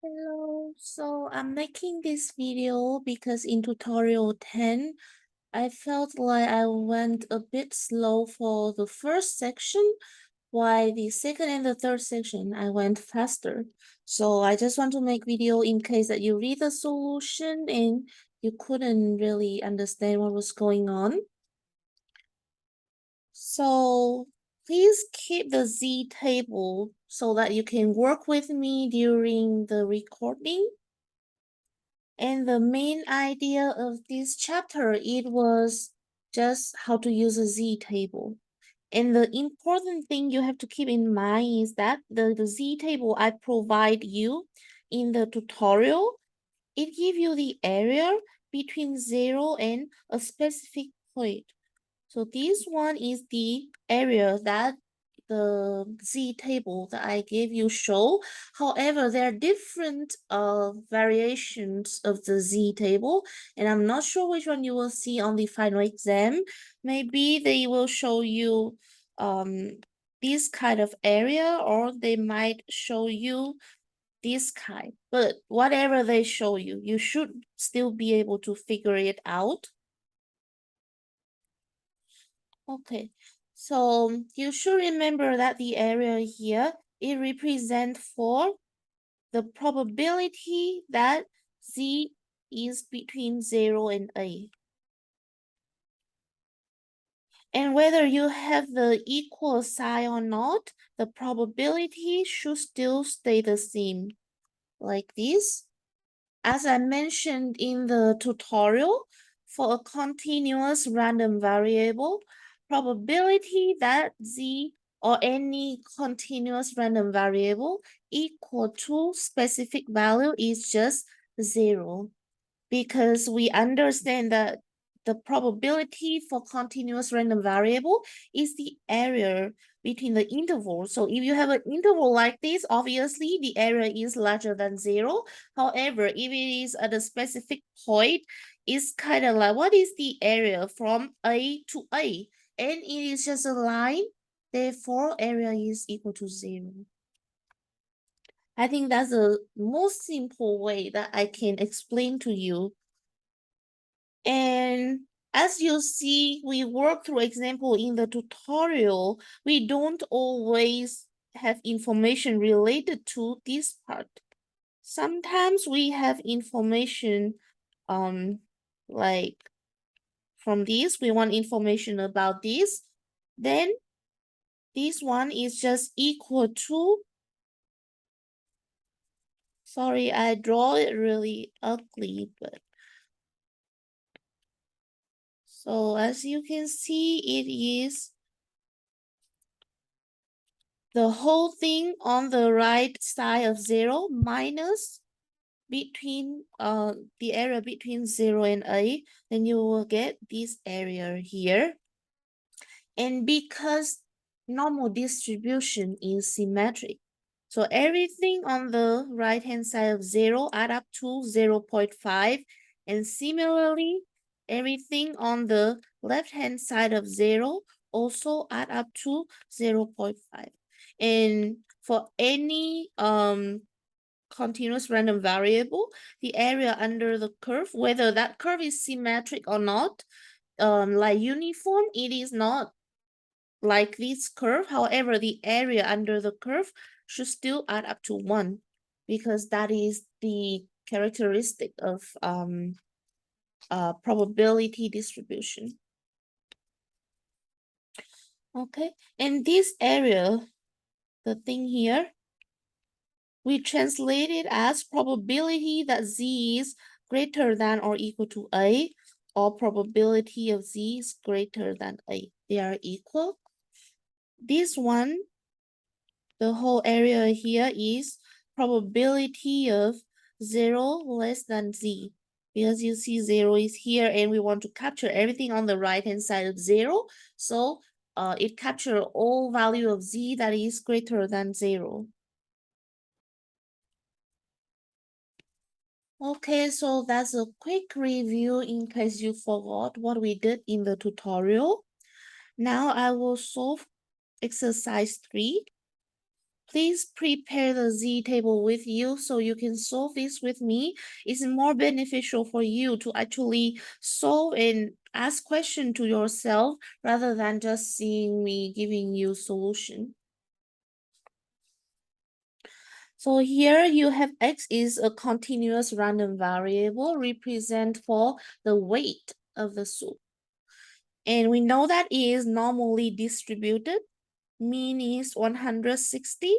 Hello, so I'm making this video because in tutorial 10, I felt like I went a bit slow for the first section, while the second and the third section I went faster. So I just want to make video in case that you read the solution and you couldn't really understand what was going on. So please keep the Z table so that you can work with me during the recording. And the main idea of this chapter, it was just how to use a Z table. And the important thing you have to keep in mind is that the Z table I provide you in the tutorial, it gives you the area between 0 and a specific point. So this one is the area that the Z table that I gave you show. However, there are different variations of the Z table, and I'm not sure which one you will see on the final exam. Maybe they will show you this kind of area, or they might show you this kind. But whatever they show you, you should still be able to figure it out. Okay, so you should remember that the area here, it represents for the probability that Z is between 0 and A. And whether you have the equal sign or not, the probability should still stay the same, like this. As I mentioned in the tutorial, for a continuous random variable, probability that Z or any continuous random variable equal to specific value is just 0, because we understand that the probability for continuous random variable is the area between the intervals. So if you have an interval like this, obviously the area is larger than 0. However, if it is at a specific point, it's kind of like, what is the area from A to A? And it is just a line, therefore area is equal to 0. I think that's the most simple way that I can explain to you. And as you see, we work through example in the tutorial, we don't always have information related to this part. Sometimes we have information like from this, we want information about this. Then this one is just equal to, sorry, I draw it really ugly, but so as you can see, it is the whole thing on the right side of 0 minus between the area between 0 and A, then you will get this area here. And because normal distribution is symmetric, so everything on the right hand side of 0 add up to 0.5, and similarly everything on the left hand side of 0 also add up to 0.5. And for any continuous random variable, the area under the curve, whether that curve is symmetric or not, like uniform, it is not like this curve. However, the area under the curve should still add up to 1, because that is the characteristic of probability distribution. Okay, and this area, the thing here, we translate it as probability that Z is greater than or equal to A, or probability of Z is greater than A. They are equal. This one, the whole area here is probability of 0 less than Z. Because you see 0 is here and we want to capture everything on the right hand side of 0. So it captures all value of Z that is greater than 0. Okay, so that's a quick review in case you forgot what we did in the tutorial. Now I will solve exercise 3. Please prepare the Z table with you so you can solve this with me. It's more beneficial for you to actually solve and ask questions to yourself rather than just seeing me giving you solution. So here you have X is a continuous random variable represent for the weight of the soup. And we know that is normally distributed. Mean is 160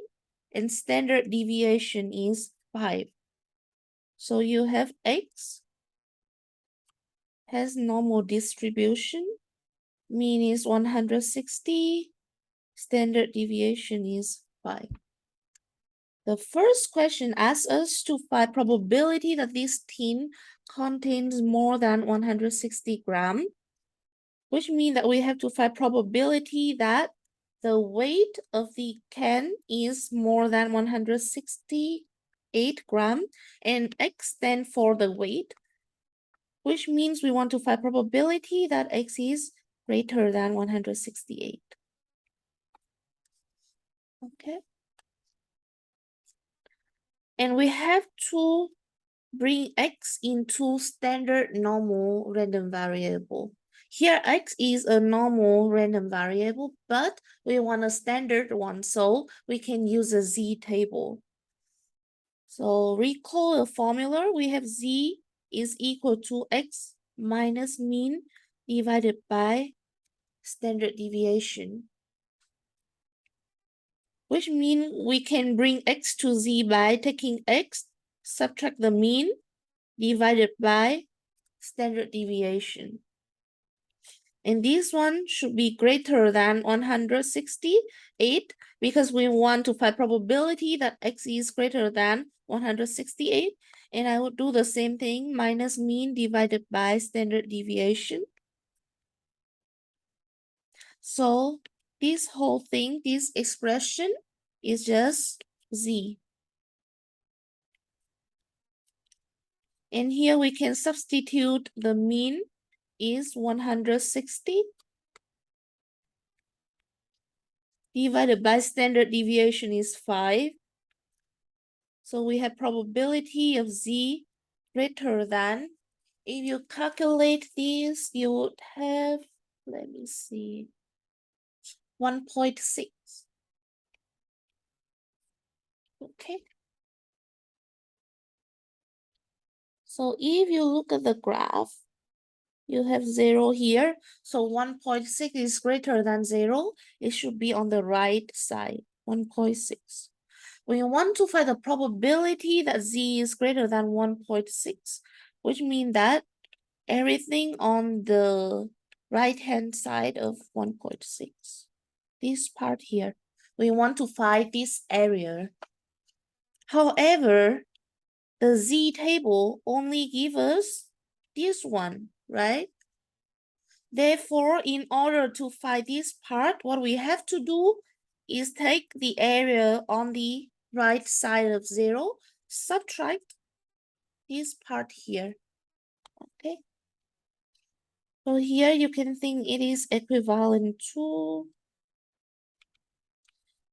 and standard deviation is 5. So you have X has normal distribution. Mean is 160. Standard deviation is 5. The first question asks us to find probability that this tin contains more than 160 grams, which means that we have to find probability that the weight of the can is more than 168 grams, and X stands for the weight, which means we want to find probability that X is greater than 168. Okay. And we have to bring X into standard normal random variable. Here, X is a normal random variable, but we want a standard one, so we can use a Z table. So recall the formula. We have Z is equal to X minus mean divided by standard deviation, which means we can bring X to Z by taking X, subtract the mean, divided by standard deviation. And this one should be greater than 168 because we want to find probability that X is greater than 168. And I would do the same thing, minus mean divided by standard deviation. So this whole thing, this expression is just Z. And here we can substitute the mean is 160 divided by standard deviation is 5. So we have probability of Z greater than, if you calculate this, you would have, let me see, 1.6. Okay. So if you look at the graph, you have 0 here. So 1.6 is greater than 0. It should be on the right side, 1.6. We want to find the probability that Z is greater than 1.6, which means that everything on the right-hand side of 1.6, this part here, we want to find this area. However, the Z table only gives us this one, right? Therefore, in order to find this part, what we have to do is take the area on the right side of 0, subtract this part here, okay? So here you can think it is equivalent to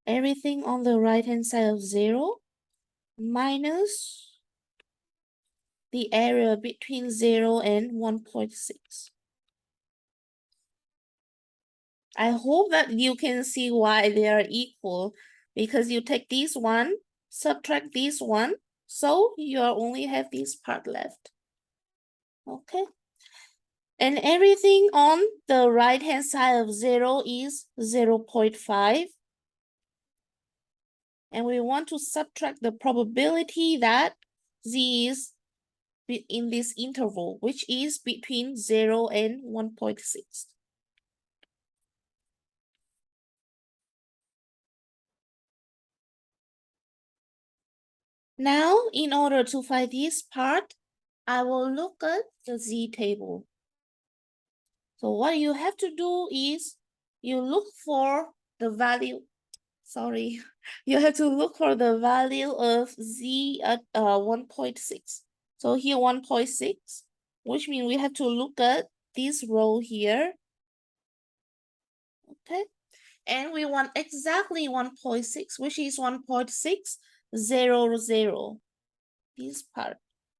everything on the right-hand side of 0 minus the area between 0 and 1.6. I hope that you can see why they are equal, because you take this one, subtract this one, so you only have this part left. Okay. And everything on the right-hand side of 0 is 0.5. And we want to subtract the probability that Z is in this interval, which is between 0 and 1.6. Now, in order to find this part, I will look at the Z table. So what you have to do is you look for the value, sorry, you have to look for the value of Z at 1.6. So here 1.6, which means we have to look at this row here. Okay. And we want exactly 1.6, which is 1.600, this part.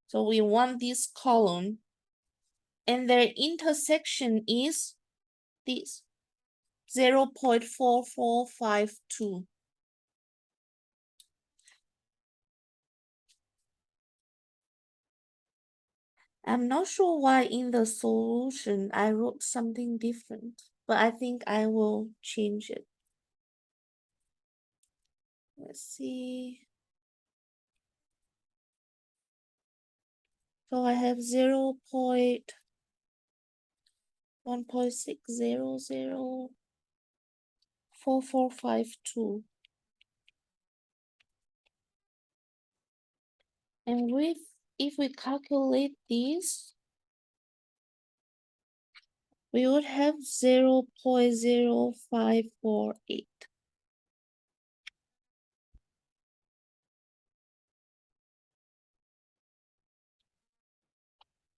So we want this column, and their intersection is this, 0.4452. I'm not sure why in the solution I wrote something different, but I think I will change it. Let's see. So I have 0.1.6004452. And if we calculate this, we would have 0.0548.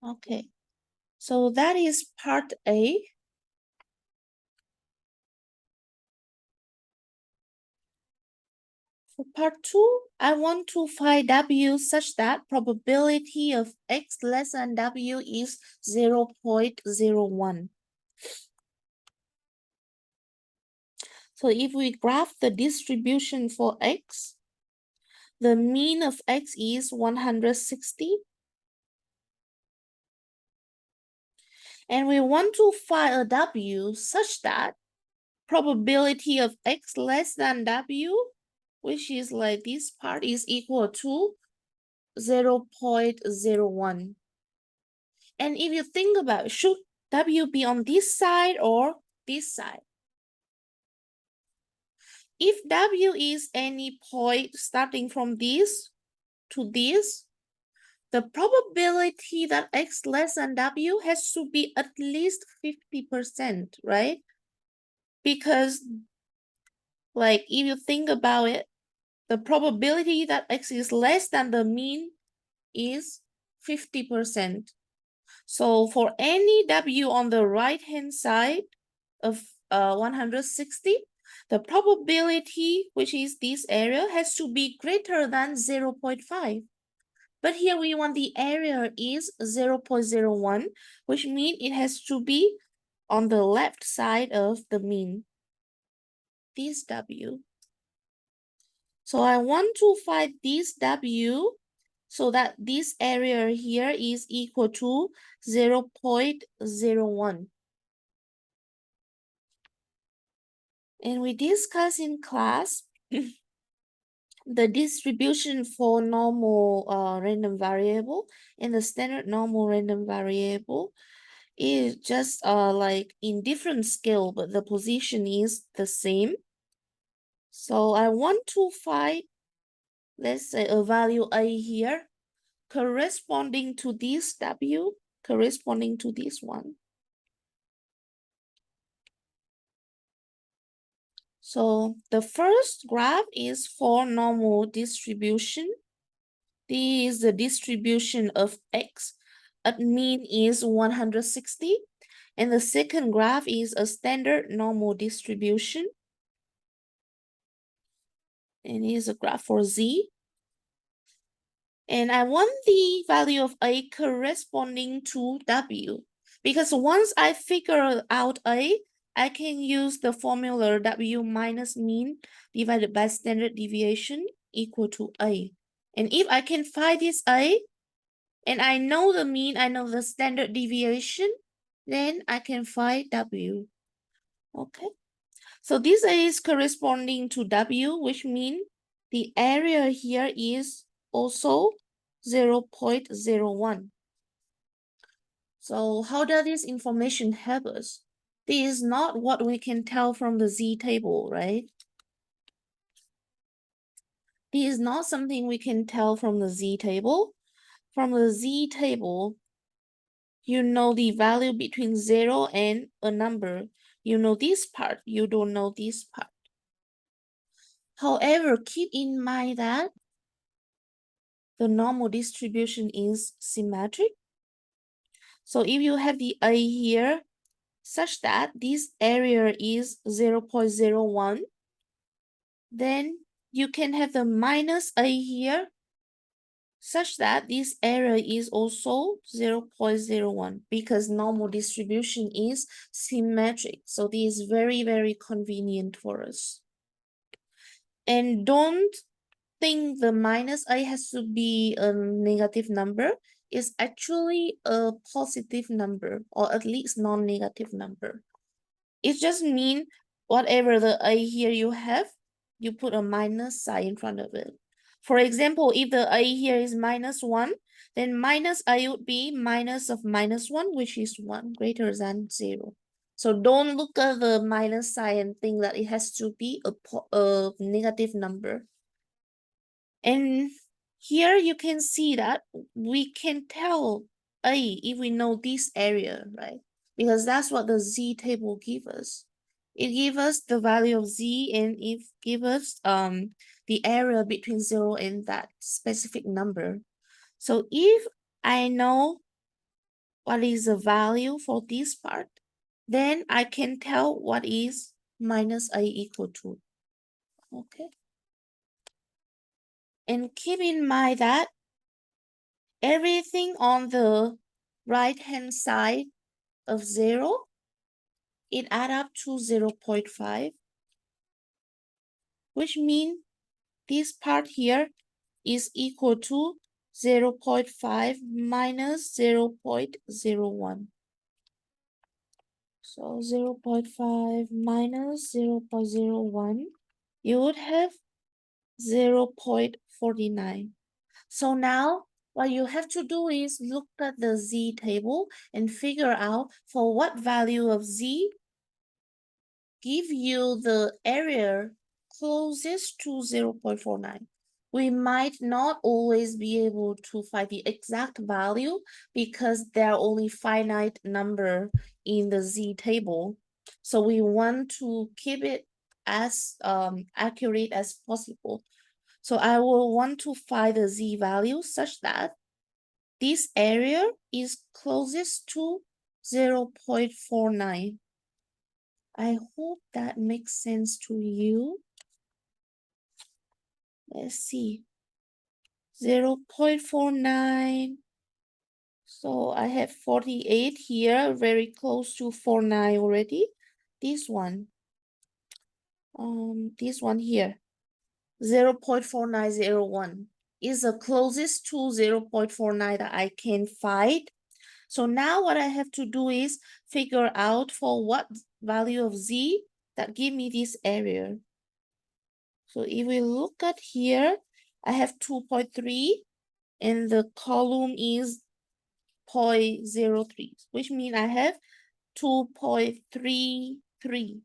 Okay, so that is part A. For part 2, I want to find W such that probability of X less than W is 0.01. So if we graph the distribution for X, the mean of X is 160. And we want to find a W such that probability of X less than W, which is like this part, is equal to 0.01. And if you think about it, should W be on this side or this side? If W is any point starting from this to this, the probability that X less than W has to be at least 50%, right? Because, like, if you think about it, the probability that X is less than the mean is 50%. So for any W on the right-hand side of 160, the probability, which is this area, has to be greater than 0.5. But here we want the area is 0.01, which means it has to be on the left side of the mean, this W. So I want to find this W so that this area here is equal to 0.01. And we discussed in class the distribution for normal random variable and the standard normal random variable is just like in different scale, but the position is the same. So I want to find, let's say, a value A here corresponding to this W, corresponding to this one. So the first graph is for normal distribution. This is the distribution of X. At mean is 160. And the second graph is a standard normal distribution. And here's a graph for Z. And I want the value of A corresponding to W. Because once I figure out A, I can use the formula W minus mean divided by standard deviation equal to A. And if I can find this A, and I know the mean, I know the standard deviation, then I can find W. Okay. So this is corresponding to W, which means the area here is also 0.01. So how does this information help us? This is not what we can tell from the Z table, right? This is not something we can tell from the Z table. From the Z table, you know the value between 0 and a number. You know this part, you don't know this part. However, keep in mind that the normal distribution is symmetric. So if you have the A here, such that this area is 0.01. Then you can have the minus a here, such that this area is also 0.01 because normal distribution is symmetric. So this is very, very convenient for us. And don't think the minus a has to be a negative number. It's actually a positive number, or at least non-negative number. It just means whatever the a here you have, you put a minus sign in front of it. For example, if the a here is -1, then minus a would be minus of -1, which is 1 greater than 0. So don't look at the minus sign and think that it has to be a negative number. And here you can see that we can tell A if we know this area, right? Because that's what the Z table gives us. It gives us the value of Z and it gives us the area between 0 and that specific number. So if I know what is the value for this part, then I can tell what is minus A equal to. Okay. And keep in mind that everything on the right-hand side of 0, it add up to 0.5, which means this part here is equal to 0.5 minus 0.01. So 0.5 minus 0.01, you would have 0.49. So now what you have to do is look at the Z table and figure out for what value of Z give you the area closest to 0.49. We might not always be able to find the exact value because there are only finite number in the Z table. So we want to keep it as accurate as possible. So I will want to find the Z value such that this area is closest to 0.49. I hope that makes sense to you. Let's see. 0.49. So I have 48 here, very close to 49 already. This one here, 0.4901 is the closest to 0.49 that I can find. So now what I have to do is figure out for what value of Z that give me this area. So if we look at here, I have 2.3 and the column is 0.03, which means I have 2.33.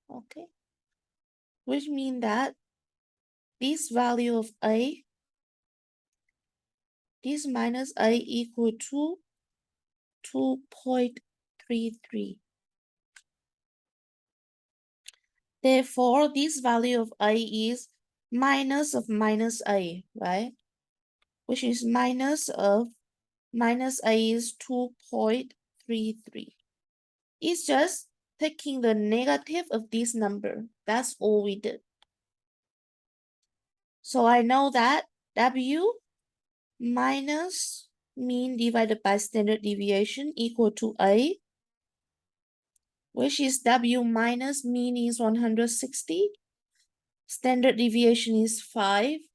Okay. Which means that this value of A, this minus A equal to 2.33. Therefore, this value of A is minus of minus A, right? Which is minus of minus A is 2.33. It's just taking the negative of this number. That's all we did. So I know that W minus mean divided by standard deviation equal to A, which is W minus mean is 160. Standard deviation is 5.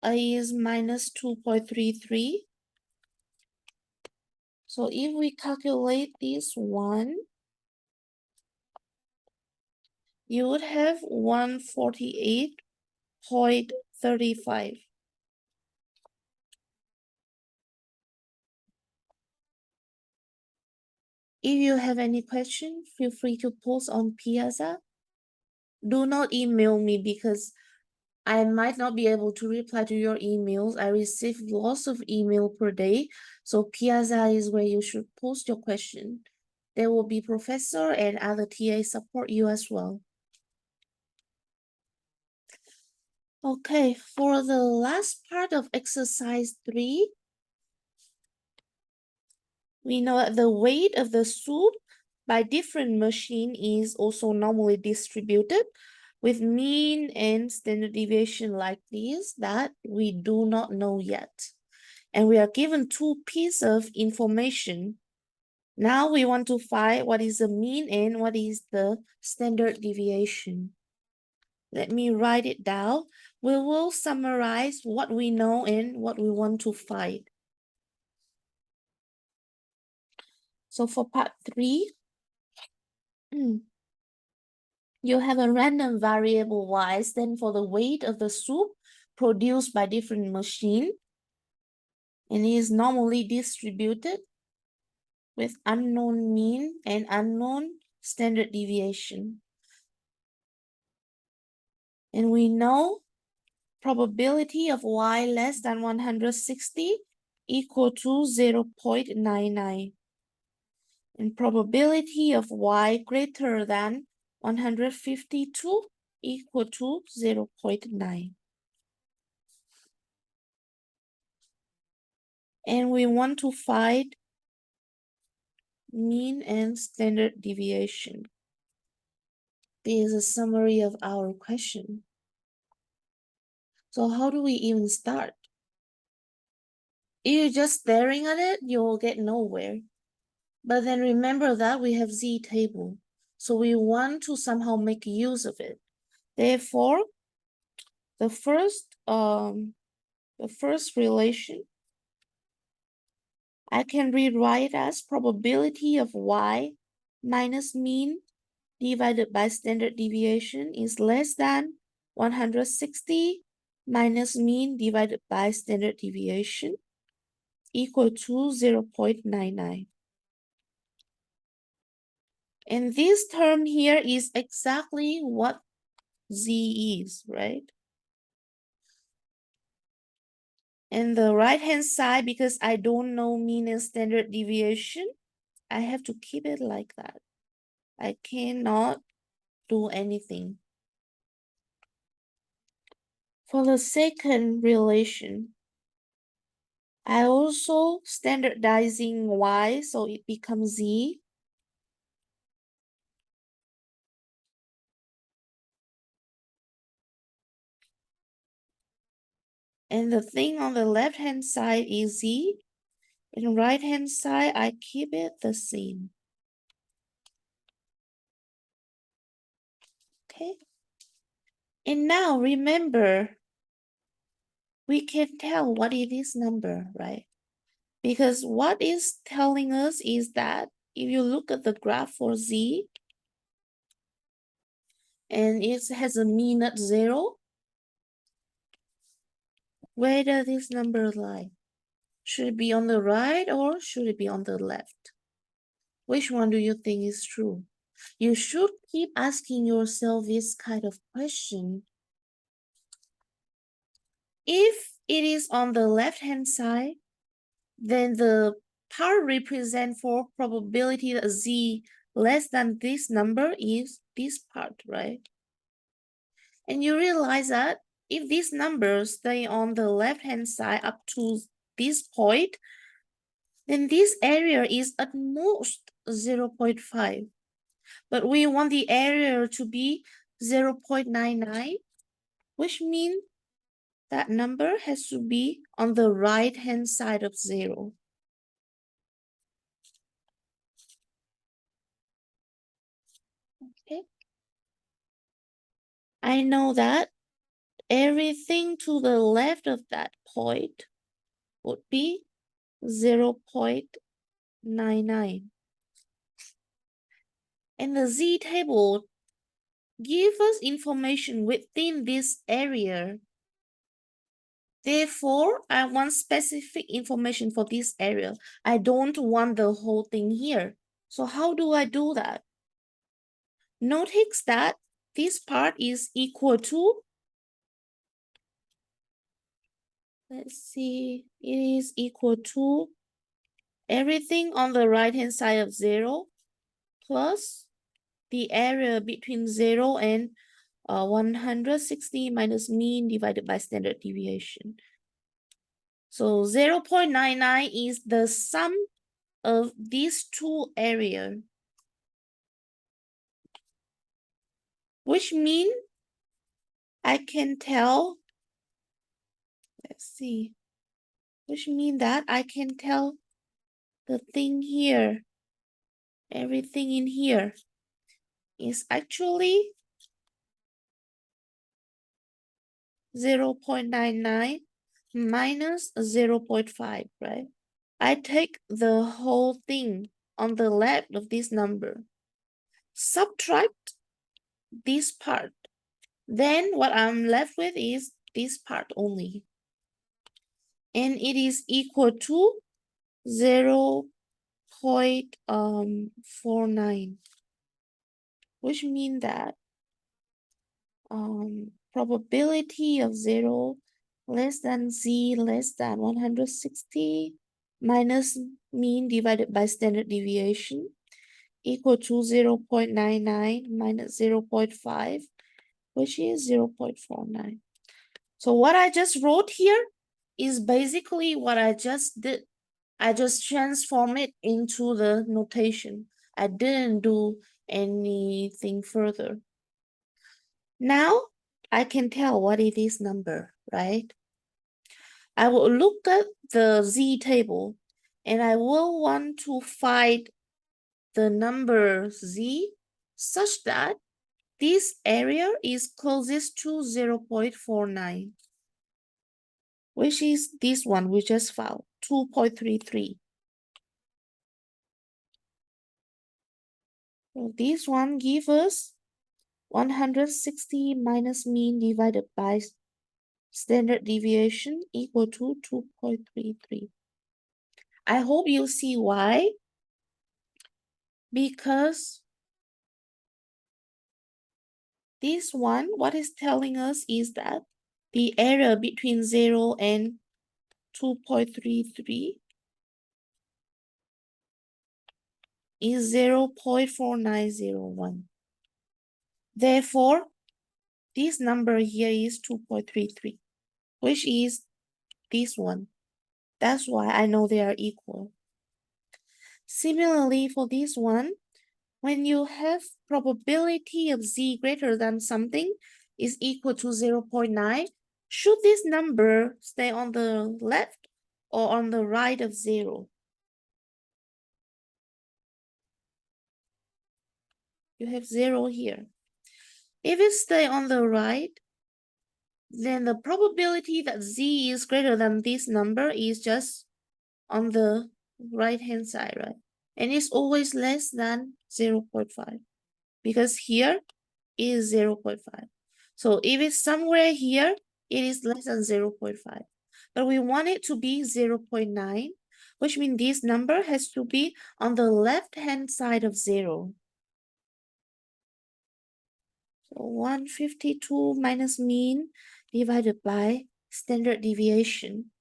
A is minus 2.33. So if we calculate this one, you would have 148.35. If you have any question, feel free to post on Piazza. Do not email me because I might not be able to reply to your emails. I receive lots of email per day. So Piazza is where you should post your question. There will be professor and other TA support you as well. Okay, for the last part of exercise 3, We know that the weight of the soup by different machine is also normally distributed with mean and standard deviation like this that we do not know yet. And we are given two pieces of information. Now we want to find what is the mean and what is the standard deviation. Let me write it down. We will summarize what we know and what we want to find. So for part 3, you have a random variable y stand for the weight of the soup produced by different machine, and it is normally distributed with unknown mean and unknown standard deviation. And we know probability of y less than 160 equal to 0.99. And probability of y greater than 152 equal to 0.9. And we want to find mean and standard deviation. This is a summary of our question. So how do we even start? If you're just staring at it, you'll get nowhere. But then remember that we have z table. So we want to somehow make use of it. Therefore, the first relation I can rewrite as probability of y minus mean divided by standard deviation is less than 160 minus mean divided by standard deviation equal to 0.99. And this term here is exactly what z is, right? And the right-hand side, because I don't know mean and standard deviation, I have to keep it like that. I cannot do anything. For the second relation, I also standardizing y, so it becomes z. And the thing on the left-hand side is z. And right-hand side, I keep it the same. Okay. And now remember, we can tell what it is number, right? Because what is telling us is that if you look at the graph for z, and it has a mean at 0, where does this number lie? Should it be on the right or should it be on the left? Which one do you think is true? You should keep asking yourself this kind of question. If it is on the left-hand side, then the part represent for probability that z less than this number is this part, right? And you realize that if these numbers stay on the left-hand side up to this point, then this area is at most 0.5. But we want the area to be 0.99, which means that number has to be on the right-hand side of 0. Okay. I know that everything to the left of that point would be 0.99. And the z table gives us information within this area. Therefore, I want specific information for this area. I don't want the whole thing here. So how do I do that? Notice that this part is equal to, let's see, it is equal to everything on the right-hand side of 0 plus the area between 0 and 160 minus mean divided by standard deviation. So 0.99 is the sum of these two areas, which mean I can tell, let's see, which mean that I can tell the thing here, everything in here is actually 0.99 minus 0.5, right? I take the whole thing on the left of this number, subtract this part. Then what I'm left with is this part only. And it is equal to 0.49, which means that probability of 0 less than z less than 160 minus mean divided by standard deviation equal to 0.99 minus 0.5, which is 0.49. So what I just wrote here is basically what I just did. I just transform it into the notation. I didn't do anything further. Now I can tell what it is number, right? I will look at the z table and I will want to find the number z such that this area is closest to 0.49, which is this one we just found, 2.33. So this one gives us 160 minus mean divided by standard deviation equal to 2.33. I hope you see why. Because this one, what it's telling us is that the area between 0 and 2.33 is 0.4901. Therefore, this number here is 2.33, which is this one. That's why I know they are equal. Similarly, for this one, when you have probability of z greater than something is equal to 0.9, should this number stay on the left or on the right of 0? You have 0 here. If it stay on the right, then the probability that z is greater than this number is just on the right hand side, right? And it's always less than 0.5 because here is 0.5. So if it's somewhere here, it is less than 0.5. But we want it to be 0.9, which means this number has to be on the left-hand side of 0. So 152 minus mean divided by standard deviation.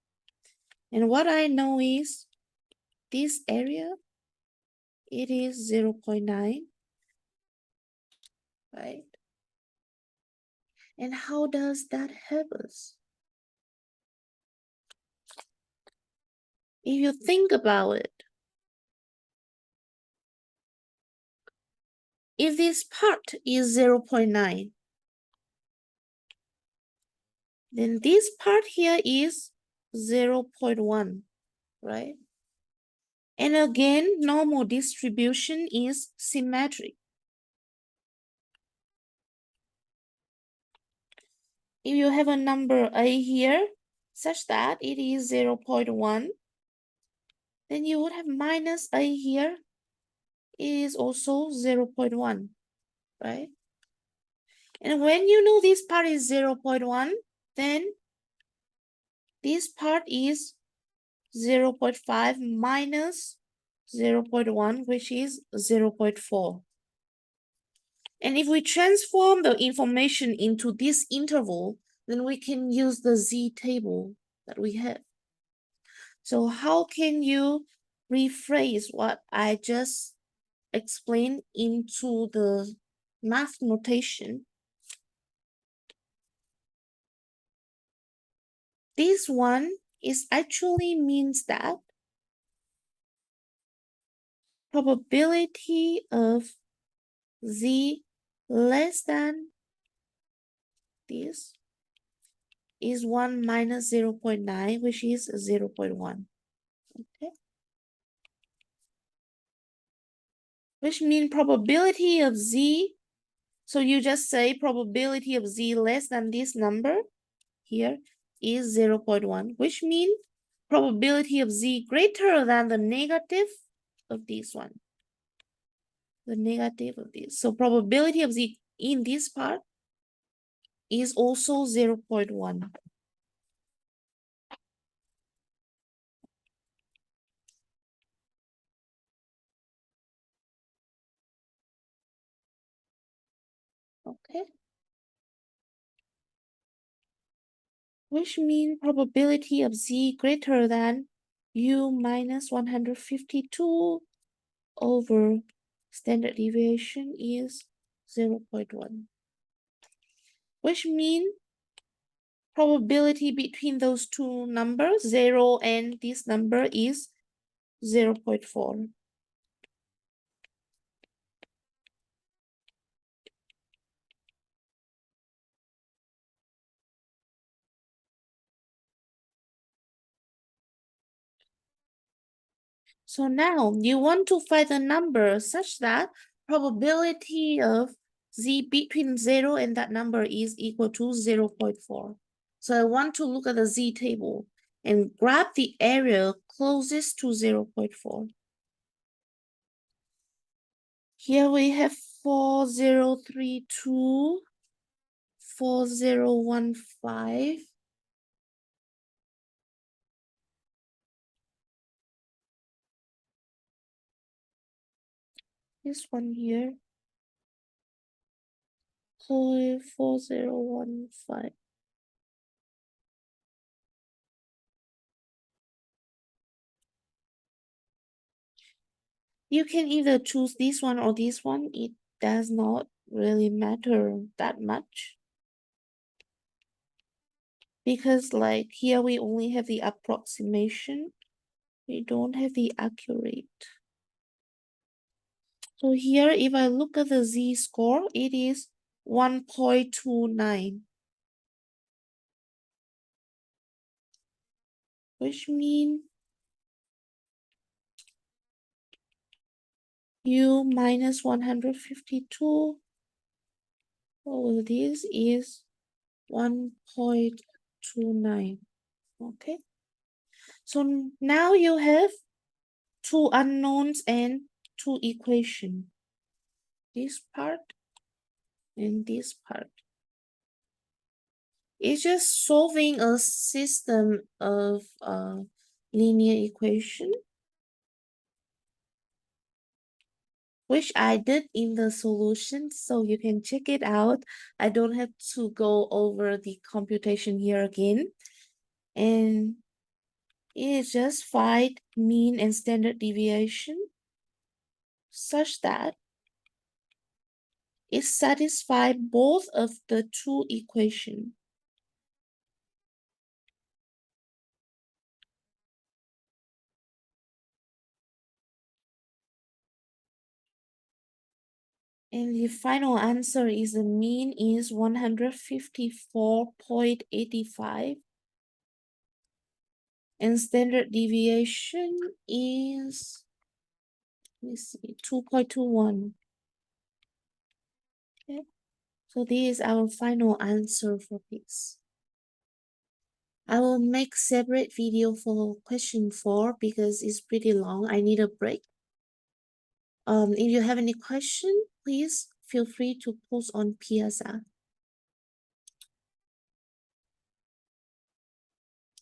And what I know is this area, it is 0.9, right? And how does that help us? If you think about it, if this part is 0.9, then this part here is 0.1, right? And again, normal distribution is symmetric. If you have a number a here, such that it is 0.1, then you would have minus a here is also 0.1, right? And when you know this part is 0.1, then this part is 0.5 minus 0.1, which is 0.4. And if we transform the information into this interval, then we can use the z table that we have. So how can you rephrase what I just explained into the math notation? This one is actually means that probability of z less than this is 1 minus 0.9, which is 0.1. Okay. Which means probability of z, so you just say probability of z less than this number here is 0.1, which means probability of z greater than the negative of this one. The negative of this. So probability of z in this part is also 0.1. Okay. Which means probability of z greater than u minus 152 over standard deviation is 0.1. Which means probability between those two numbers, 0 and this number, is 0.4. So now you want to find a number such that probability of z between 0 and that number is equal to 0.4. So I want to look at the z table and grab the area closest to 0.4. Here we have 4032, 4015. This one here, 4015. You can either choose this one or this one. It does not really matter that much. Because like here we only have the approximation. We don't have the accurate. So here if I look at the z-score, it is 1.29. Which means u minus 152 over this is 1.29. Okay. So now you have two unknowns and two equations. This part and this part. It's just solving a system of linear equation, which I did in the solution, so you can check it out. I don't have to go over the computation here again. And it is just find mean and standard deviation such that it satisfies both of the two equations. And the final answer is the mean is 154.85. And standard deviation is, let me see, 2.21. Okay, so this is our final answer for this. I will make separate video for question 4 because it's pretty long. I need a break. If you have any question, please feel free to post on PSR.